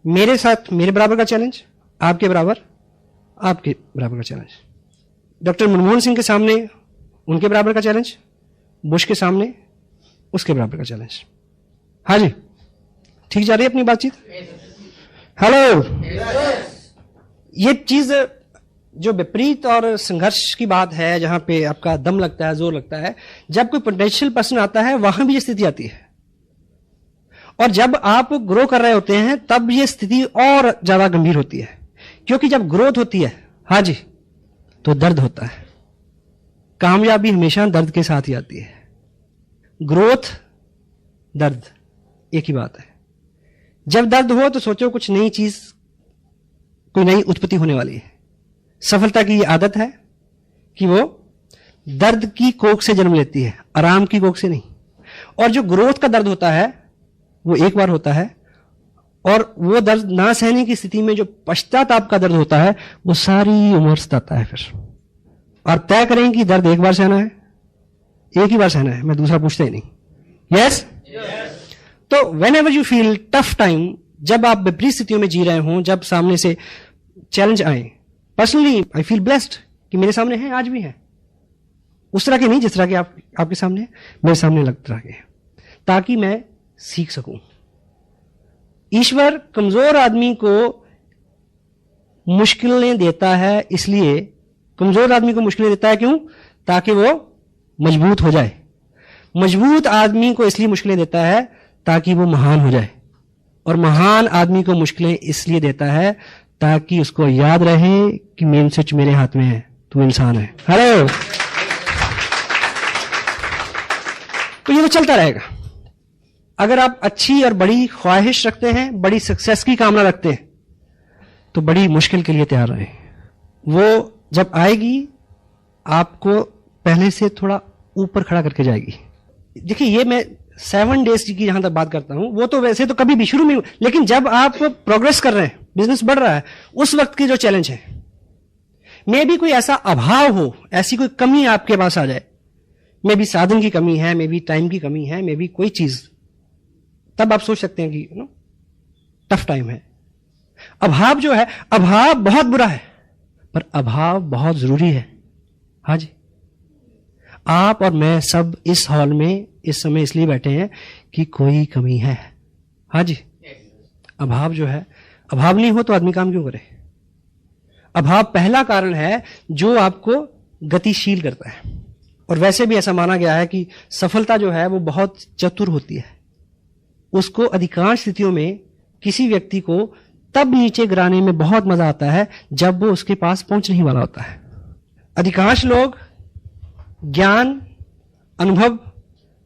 मेरे साथ मेरे बराबर का चैलेंज, आपके बराबर आपके बराबर का चैलेंज, डॉक्टर मनमोहन सिंह के सामने उनके बराबर का चैलेंज, बुश के सामने उसके बराबर का चैलेंज। हाँ जी, ठीक जा रही है अपनी बातचीत? हेलो, ये चीज जो विपरीत और संघर्ष की बात है, जहां पे आपका दम लगता है, जोर लगता है, जब कोई पोटेंशियल पर्सन आता है वहां भी ये स्थिति आती है। और जब आप ग्रो कर रहे होते हैं तब ये स्थिति और ज्यादा गंभीर होती है, क्योंकि जब ग्रोथ होती है, हाँ जी, तो दर्द होता है। कामयाबी हमेशा दर्द के साथ ही आती है। ग्रोथ, दर्द, एक ही बात है। जब दर्द हो तो सोचो कुछ नई चीज, कोई नई उत्पत्ति होने वाली है। सफलता की ये आदत है, कि वो दर्द की कोख से जन्म लेती है, आराम की कोख से नहीं। और जो ग्रोथ का दर्द होता है वो एक बार होता है, और वो दर्द ना सहने की स्थिति में जो पश्चाताप का दर्द होता है वो सारी उम्र सताता है फिर। और तय करें कि दर्द एक बार सहना है, एक ही बार सहना है, मैं दूसरा पूछता ही नहीं। यस? तो when ever you feel tough time, जब आप विपरीत स्थितियों में जी रहे हों, जब सामने से चैलेंज आए, पर्सनली आई फील ब्लेस्ड कि मेरे सामने है, आज भी है, उस तरह के नहीं जिस तरह के आपके सामने है, मेरे सामने अलग तरह के, ताकि मैं सीख सकूं। ईश्वर कमजोर आदमी को मुश्किलें देता है, इसलिए कमजोर आदमी को मुश्किलें देता है, क्यों? ताकि वो मजबूत हो जाए। मजबूत आदमी को इसलिए मुश्किलें देता है ताकि वो महान हो जाए, और महान आदमी को मुश्किलें इसलिए देता है ताकि उसको याद रहे कि मेन स्विच मेरे हाथ में है, तू इंसान है। हेलो। तो ये तो चलता रहेगा। अगर आप अच्छी और बड़ी ख्वाहिश रखते हैं, बड़ी सक्सेस की कामना रखते हैं, तो बड़ी मुश्किल के लिए तैयार रहें। वो जब आएगी आपको पहले से थोड़ा ऊपर खड़ा करके जाएगी। देखिए, ये मैं 7 डेज की जहां तक बात करता हूं, वो तो वैसे तो कभी भी शुरू में, लेकिन जब आप प्रोग्रेस कर रहे हैं, बिजनेस बढ़ रहा है, उस वक्त के जो चैलेंज है, मे भी कोई ऐसा अभाव हो, ऐसी कोई कमी आपके पास आ जाए, मे भी साधन की कमी है, मे भी टाइम की कमी है, मे भी कोई चीज, तब आप सोच सकते हैं कि टफ टाइम है। अभाव जो है, अभाव बहुत बुरा है, पर अभाव बहुत जरूरी है। हाँ जी, आप और मैं सब इस हॉल में इस समय इसलिए बैठे हैं कि कोई कमी है। हाँ जी, अभाव जो है, अभाव नहीं हो तो आदमी काम क्यों करे? अभाव पहला कारण है जो आपको गतिशील करता है। और वैसे भी ऐसा माना गया है कि सफलता जो है वो बहुत चतुर होती है। उसको अधिकांश स्थितियों में किसी व्यक्ति को तब नीचे गिराने में बहुत मजा आता है जब वो उसके पास पहुंच नहीं वाला होता है। अधिकांश लोग ज्ञान, अनुभव,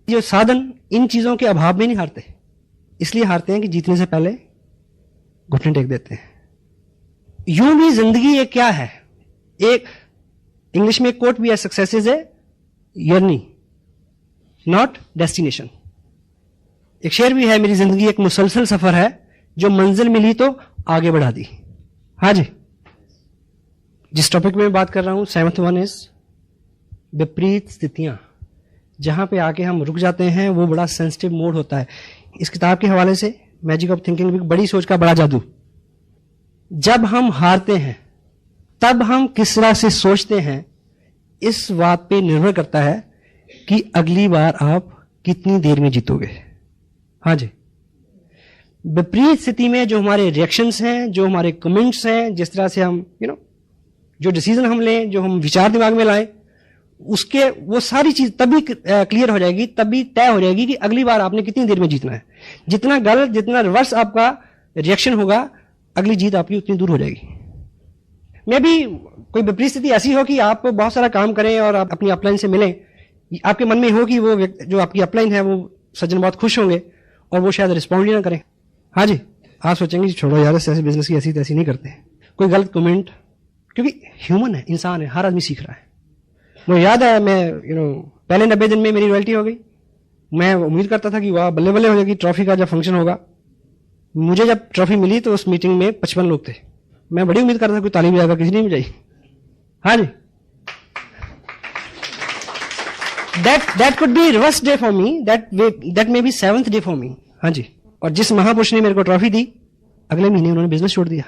जो साधन, इन चीजों के अभाव में नहीं हारते, इसलिए हारते हैं कि जीतने से पहले घुटने टेक देते हैं। यूं भी जिंदगी एक क्या है, एक इंग्लिश में एक कोट भी है, success is a journey not destination. एक शेर भी है, मेरी जिंदगी एक मुसलसल सफर है, जो मंजिल मिली तो आगे बढ़ा दी। हाँ जी, जिस टॉपिक में बात कर रहा हूं, 7th वन इज विपरीत स्थितियां। जहां पे आके हम रुक जाते हैं वो बड़ा सेंसिटिव मोड होता है। इस किताब के हवाले से मैजिक ऑफ थिंकिंग, बड़ी सोच का बड़ा जादू। जब हम हारते हैं तब हम किस तरह से सोचते हैं, इस बात पे निर्भर करता है कि अगली बार आप कितनी देर में जीतोगे। हाँ जी, विपरीत स्थिति में जो हमारे रिएक्शंस हैं, जो हमारे कमेंट्स हैं, जिस तरह से हम जो डिसीजन हम लें, जो हम विचार दिमाग में लाएं, उसके वो सारी चीज तभी क्लियर हो जाएगी, तभी तय हो जाएगी कि अगली बार आपने कितनी देर में जीतना है। जितना गलत, जितना रिवर्स आपका रिएक्शन होगा, अगली जीत आपकी उतनी दूर हो जाएगी। मे भी कोई विपरीत स्थिति ऐसी हो कि आप बहुत सारा काम करें और आप अपनी अपलाइन से मिलें, आपके मन में हो कि वो जो आपकी अपलाइन है वो सज्जन बहुत खुश होंगे और वो शायद रिस्पॉन्ड ही ना करें। हाँ जी, आप सोचेंगे छोड़ो यार, ऐसे बिजनेस की ऐसी तैसी नहीं करते। कोई गलत कमेंट, क्योंकि ह्यूमन है, इंसान है, हर आदमी सीख रहा है। मुझे याद है, मैं पहले 90 दिन में मेरी रॉयल्टी हो गई। मैं उम्मीद करता था कि वाह बल्ले बल्ले हो जाएगी, ट्रॉफी का जब फंक्शन होगा। मुझे जब ट्रॉफी मिली तो उस मीटिंग में 55 लोग थे। मैं बड़ी उम्मीद करता था कोई ताली बजाएगा, किसी ने नहीं बजाई। हाँ जी, that could be reverse day for me, that may be 7th day for me। हाँ जी, और जिस महापुरुष ने मेरे को ट्रॉफी दी, अगले महीने उन्होंने बिजनेस छोड़ दिया।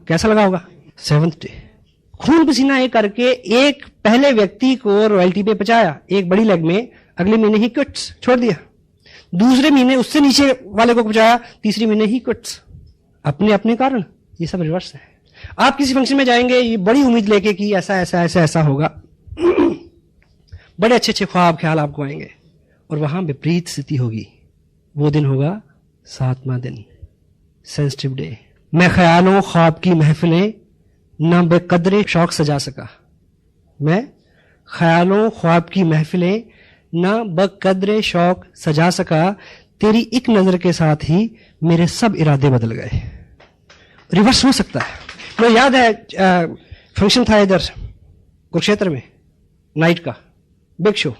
कैसा लगा होगा? 7th day. खून पसीना एक करके एक पहले व्यक्ति को रॉयल्टी पे पहुंचाया एक बड़ी लेग में, अगले महीने ही क्विट्स छोड़ दिया। दूसरे महीने उससे नीचे वाले को पहुंचाया, तीसरे महीने ही क्विट्स। अपने अपने कारण ये सब रिवर्स है। आप किसी फंक्शन में जाएंगे ये बड़ी उम्मीद लेके कि ऐसा ऐसा ऐसा ऐसा होगा, बड़े अच्छे अच्छे ख्वाब ख्याल आपको आएंगे, और वहां विपरीत स्थिति होगी। वो दिन होगा 7वां दिन, सेंसिटिव डे। मैं ख्यालों ख्वाब की महफिलें न बेकदरे शौक सजा सका। मैं ख्यालों ख्वाब की महफिलें न बकदरे शौक सजा सका, तेरी एक नजर के साथ ही मेरे सब इरादे बदल गए। रिवर्स हो सकता है। मुझे याद है फंक्शन था इधर कुरुक्षेत्र में, नाइट का बिग शो,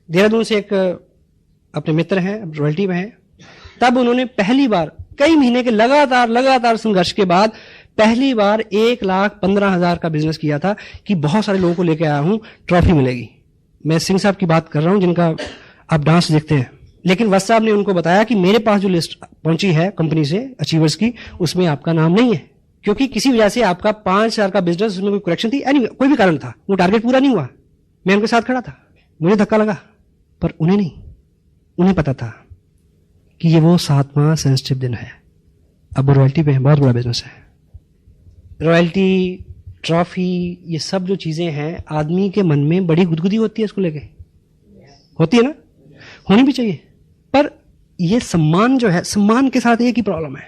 देहरादून से एक अपने मित्र हैं, रॉयल्टी में हैं, तब उन्होंने पहली बार कई महीने के लगातार संघर्ष के बाद पहली बार 1,15,000 का बिजनेस किया था कि बहुत सारे लोगों को लेके आया हूं, ट्रॉफी मिलेगी। मैं सिंह साहब की बात कर रहा हूं जिनका आप डांस देखते हैं। लेकिन वत्स साहब ने उनको बताया कि मेरे पास जो लिस्ट पहुंची है कंपनी से अचीवर्स की, उसमें आपका नाम नहीं है, क्योंकि किसी वजह से आपका 5,000 का बिजनेस, उसमें कोई करेक्शन थी, कोई भी कारण था, वो टारगेट पूरा नहीं हुआ। मैं उनके साथ खड़ा था, मुझे धक्का लगा, पर उन्हें नहीं। उन्हें पता था कि ये वो 7वां सेंसिटिव दिन है। अब वो रॉयल्टी पे है, बहुत बड़ा बिजनेस है। रॉयल्टी, ट्रॉफी, ये सब जो चीजें हैं, आदमी के मन में बड़ी गुदगुदी होती है इसको लेके, होती है ना, होनी भी चाहिए। पर ये सम्मान जो है, सम्मान के साथ एक ही प्रॉब्लम है,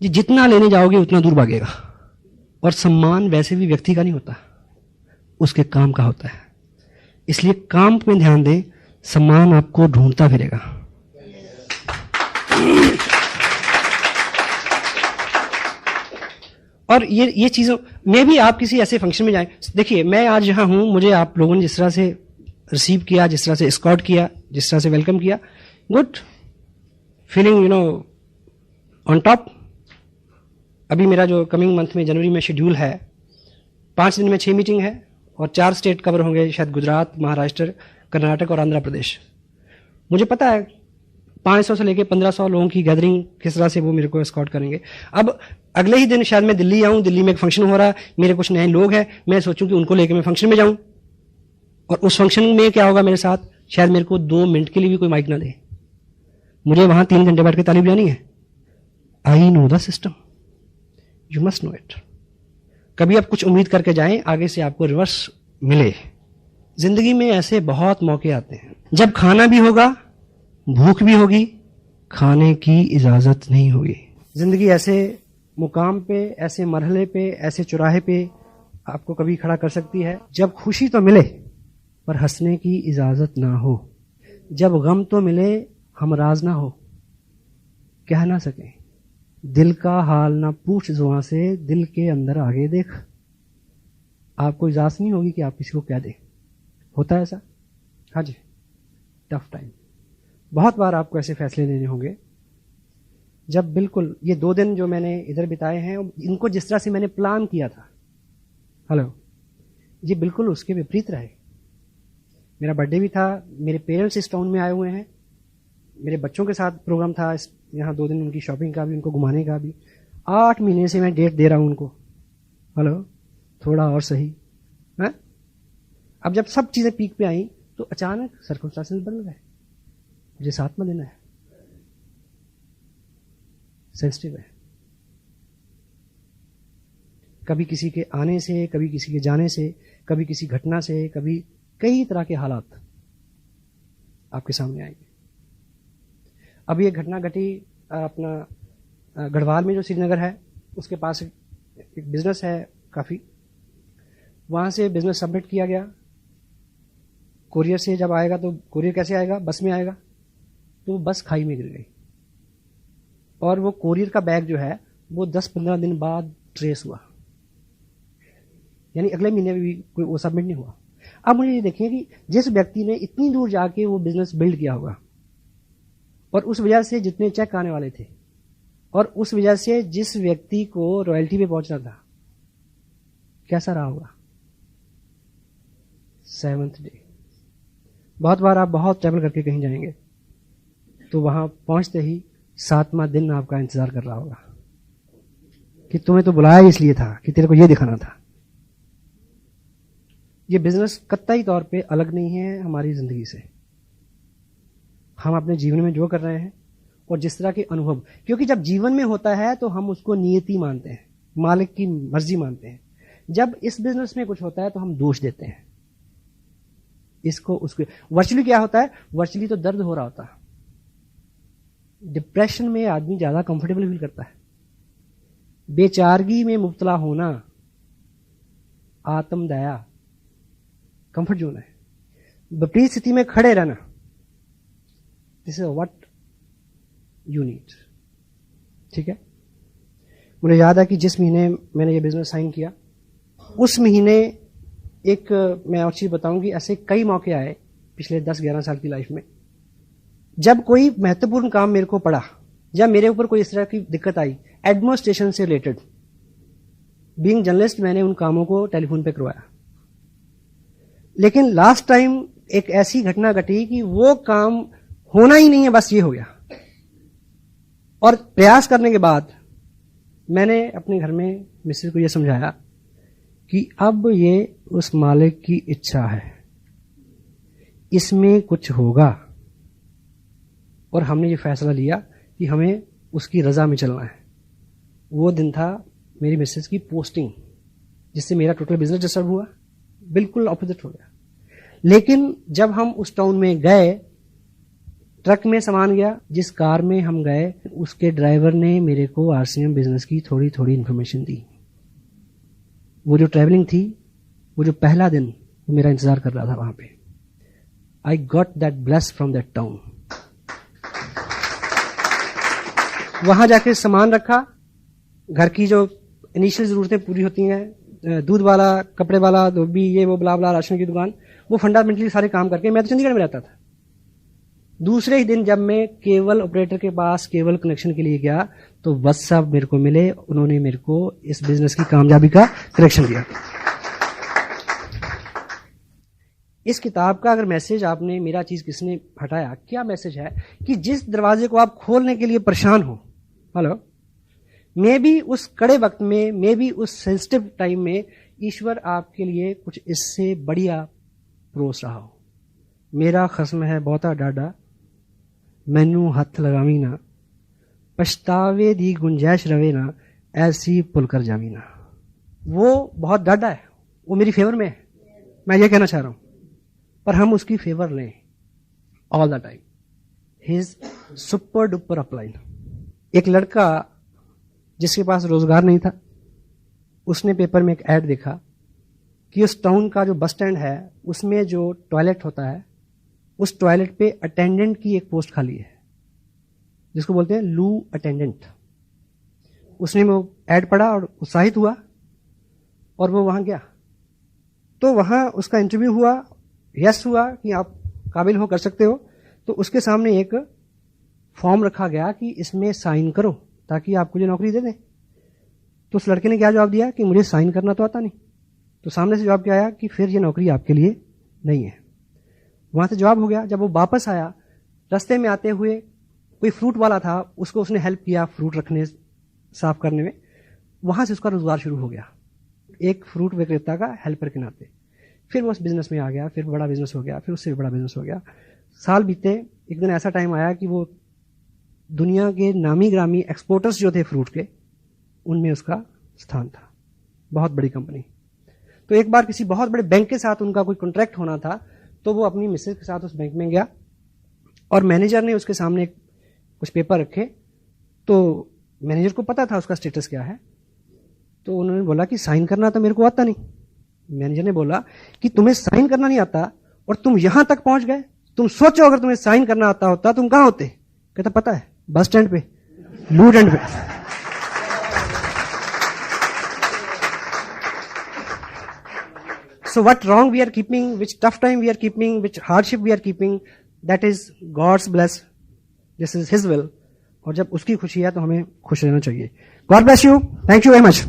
ये जितना लेने जाओगे उतना दूर भागेगा। और सम्मान वैसे भी व्यक्ति का नहीं होता, उसके काम का होता है। इसलिए काम पे ध्यान दें, सम्मान आपको ढूंढता फिरेगा। और ये चीजों में भी आप किसी ऐसे फंक्शन में जाएं, देखिए मैं आज जहां हूं, मुझे आप लोगों ने जिस तरह से रिसीव किया, जिस तरह से एस्कॉर्ट किया, जिस तरह से वेलकम किया, गुड फीलिंग, ऑन टॉप। अभी मेरा जो कमिंग मंथ में जनवरी में शेड्यूल है, 5 दिन में 6 मीटिंग है और 4 स्टेट कवर होंगे, शायद गुजरात, महाराष्ट्र, कर्नाटक और आंध्र प्रदेश। मुझे पता है 500 से लेकर 1500 लोगों की गैदरिंग किस तरह से वो मेरे को एस्कॉर्ट करेंगे। अब अगले ही दिन शायद मैं दिल्ली आऊं, दिल्ली में एक फंक्शन हो रहा है, मेरे कुछ नए लोग हैं, मैं सोचूं कि उनको लेकर मैं फंक्शन में जाऊं, और उस फंक्शन में क्या होगा मेरे साथ, शायद मेरे को 2 मिनट के लिए भी कोई माइक ना दे, मुझे वहां 3 घंटे बैठ के ताली बजानी है। I know the system, you must know it. कभी आप कुछ उम्मीद करके जाएं, आगे से आपको रिवर्स मिले। जिंदगी में ऐसे बहुत मौके आते हैं जब खाना भी होगा, भूख भी होगी, खाने की इजाजत नहीं होगी। जिंदगी ऐसे मुकाम पे, ऐसे मरहले पे, ऐसे चौराहे पे आपको कभी खड़ा कर सकती है जब खुशी तो मिले पर हंसने की इजाजत ना हो, जब गम तो मिले हमराज ना हो, कह ना सके दिल का हाल ना पूछ जुबां से, दिल के अंदर आगे देख। आपको इजाजत नहीं होगी कि आप किसी को कह दे, होता है ऐसा? हाँ जी, टफ टाइम। बहुत बार आपको ऐसे फैसले लेने होंगे जब बिल्कुल ये 2 दिन जो मैंने इधर बिताए हैं, इनको जिस तरह से मैंने प्लान किया था, हेलो, ये बिल्कुल उसके विपरीत रहे। मेरा बर्थडे भी था, मेरे पेरेंट्स इस टाउन में आए हुए हैं, मेरे बच्चों के साथ प्रोग्राम था यहाँ 2 दिन, उनकी शॉपिंग का भी, उनको घुमाने का भी। 8 महीने से मैं डेट दे रहा हूं उनको, हेलो, थोड़ा और सही है? अब जब सब चीजें पीक पे आई तो अचानक सर्कमस्टांसेस बदल गए। मुझे 7वां दिन है, सेंसिटिव है। कभी किसी के आने से, कभी किसी के जाने से, कभी किसी घटना से, कभी कई तरह के हालात आपके सामने आएंगे। अभी एक घटना घटी अपना गढ़वाल में, जो श्रीनगर है उसके पास एक बिजनेस है काफी, वहां से बिजनेस सबमिट किया गया। कोरियर से जब आएगा तो कोरियर कैसे आएगा, बस में आएगा, तो बस खाई में गिर गई और वो कोरियर का बैग जो है वो 10-15 दिन बाद ट्रेस हुआ, यानी अगले महीने में भी कोई वो सबमिट नहीं हुआ। अब मुझे ये देखिए कि जिस व्यक्ति ने इतनी दूर जाके वो बिजनेस बिल्ड किया होगा, और उस वजह से जितने चेक आने वाले थे, और उस वजह से जिस व्यक्ति को रॉयल्टी पे पहुंचना था, कैसा रहा होगा 7th डे। बहुत बार आप बहुत ट्रैवल करके कहीं जाएंगे तो वहां पहुंचते ही 7वां दिन आपका इंतजार कर रहा होगा कि तुम्हें तो बुलाया इसलिए था कि तेरे को ये दिखाना था। ये बिजनेस कतई तौर पे अलग नहीं है हमारी जिंदगी से। हम अपने जीवन में जो कर रहे हैं और जिस तरह के अनुभव, क्योंकि जब जीवन में होता है तो हम उसको नियति मानते हैं, मालिक की मर्जी मानते हैं। जब इस बिजनेस में कुछ होता है तो हम दोष देते हैं इसको उसको। वर्चुअली क्या होता है, वर्चुअली तो दर्द हो रहा होता है। डिप्रेशन में आदमी ज्यादा कंफर्टेबल फील करता है। बेचारगी में मुब्तला होना आत्मदया कंफर्ट जोन है। विपरीत स्थिति में खड़े रहना, this is what you need. ठीक है, मुझे याद है कि जिस महीने मैंने ये बिजनेस साइन किया, उस महीने एक मैं और चीज बताऊं कि ऐसे कई मौके आए पिछले 10-11 साल की लाइफ में, जब कोई महत्वपूर्ण काम मेरे को पड़ा या मेरे ऊपर कोई इस तरह की दिक्कत आई एडमिनिस्ट्रेशन से रिलेटेड, बीइंग जर्नलिस्ट मैंने उन कामों को टेलीफोन पे करवाया। लेकिन लास्ट टाइम एक ऐसी घटना घटी कि वो काम होना ही नहीं है, बस ये हो गया। और प्रयास करने के बाद मैंने अपने घर में मिसेज को यह समझाया कि अब ये उस मालिक की इच्छा है, इसमें कुछ होगा। और हमने ये फैसला लिया कि हमें उसकी रजा में चलना है। वो दिन था मेरी मिसेज की पोस्टिंग, जिससे मेरा टोटल बिजनेस डिस्टर्ब हुआ, बिल्कुल ऑपोजिट हो गया। लेकिन जब हम उस टाउन में गए, ट्रक में सामान गया, जिस कार में हम गए उसके ड्राइवर ने मेरे को आरसीएम बिजनेस की थोड़ी थोड़ी इंफॉर्मेशन दी। वो जो ट्रैवलिंग थी, वो जो पहला दिन वो मेरा इंतजार कर रहा था वहां पे। I got that bless from that town. वहां जाके सामान रखा, घर की जो इनिशियल जरूरतें पूरी होती हैं, दूध वाला, कपड़े वाला, धोबी, ये वो ब्ला ब्ला, राशन की दुकान, वो फंडामेंटली सारे काम करके मैं तो चंडीगढ़ में रहता था। दूसरे ही दिन जब मैं केबल ऑपरेटर के पास केबल कनेक्शन के लिए गया तो बस साहब मेरे को मिले, उन्होंने मेरे को इस बिजनेस की कामयाबी का कनेक्शन दिया। इस किताब का अगर मैसेज आपने, मेरा चीज किसने हटाया, क्या मैसेज है कि जिस दरवाजे को आप खोलने के लिए परेशान हो, हेलो, मे बी उस कड़े वक्त में, मे बी उस सेंसिटिव टाइम में ईश्वर आपके लिए कुछ इससे बढ़िया परोस रहा हो। मेरा खस्म है बहुता डाडा, मैनू हथ लगावी ना, पछतावे दी गुंजाइश रवे ना, ऐसी पुल कर जावी ना। वो बहुत डाडा है, वो मेरी फेवर में है, मैं ये कहना चाह रहा हूं, पर हम उसकी फेवर लें all the time. His super duper upline. एक लड़का जिसके पास रोजगार नहीं था, उसने पेपर में एक ऐड देखा कि उस टाउन का जो बस स्टैंड है उसमें जो टॉयलेट होता है, उस टॉयलेट पे अटेंडेंट की एक पोस्ट खाली है, जिसको बोलते हैं लू अटेंडेंट। उसने वो ऐड पढ़ा और उत्साहित हुआ और वो वहां गया। तो वहां उसका इंटरव्यू हुआ, यस हुआ कि आप काबिल हो, कर सकते हो। तो उसके सामने एक फॉर्म रखा गया कि इसमें साइन करो ताकि आपको जो नौकरी दे दें। तो उस लड़के ने क्या जवाब दिया कि मुझे साइन करना तो आता नहीं। तो सामने से जवाब क्या आया कि फिर ये नौकरी आपके लिए नहीं है। वहां से जवाब हो गया। जब वो वापस आया, रास्ते में आते हुए कोई फ्रूट वाला था, उसको उसने हेल्प किया फ्रूट रखने, साफ करने में। वहां से उसका रोजगार शुरू हो गया, एक फ्रूट विक्रेता का हेल्पर के नाते। फिर वो उस बिजनेस में आ गया, फिर बड़ा बिजनेस हो गया, फिर उससे भी बड़ा बिजनेस हो गया। साल बीते, एक दिन ऐसा टाइम आया कि वो दुनिया के नामी ग्रामी एक्सपोर्टर्स जो थे फ्रूट के, उनमें उसका स्थान था, बहुत बड़ी कंपनी। तो एक बार किसी बहुत बड़े बैंक के साथ उनका कोई कॉन्ट्रैक्ट होना था, तो वो अपनी मिसेज के साथ उस बैंक में गया और मैनेजर ने उसके सामने कुछ पेपर रखे। तो मैनेजर को पता था उसका स्टेटस क्या है, तो उन्होंने बोला कि साइन करना तो मेरे को आता नहीं। मैनेजर ने बोला कि तुम्हें साइन करना नहीं आता और तुम यहां तक पहुंच गए, तुम सोचो अगर तुम्हें साइन करना आता होता तुम कहां होते। कहता पता है, बस स्टैंड पे, लूट एंड पे। So what wrong we are keeping, which tough time we are keeping, which hardship we are keeping, that is God's bless. This is His will. और जब उसकी खुशी है तो हमें खुश रहना चाहिए। God bless you. Thank you very much.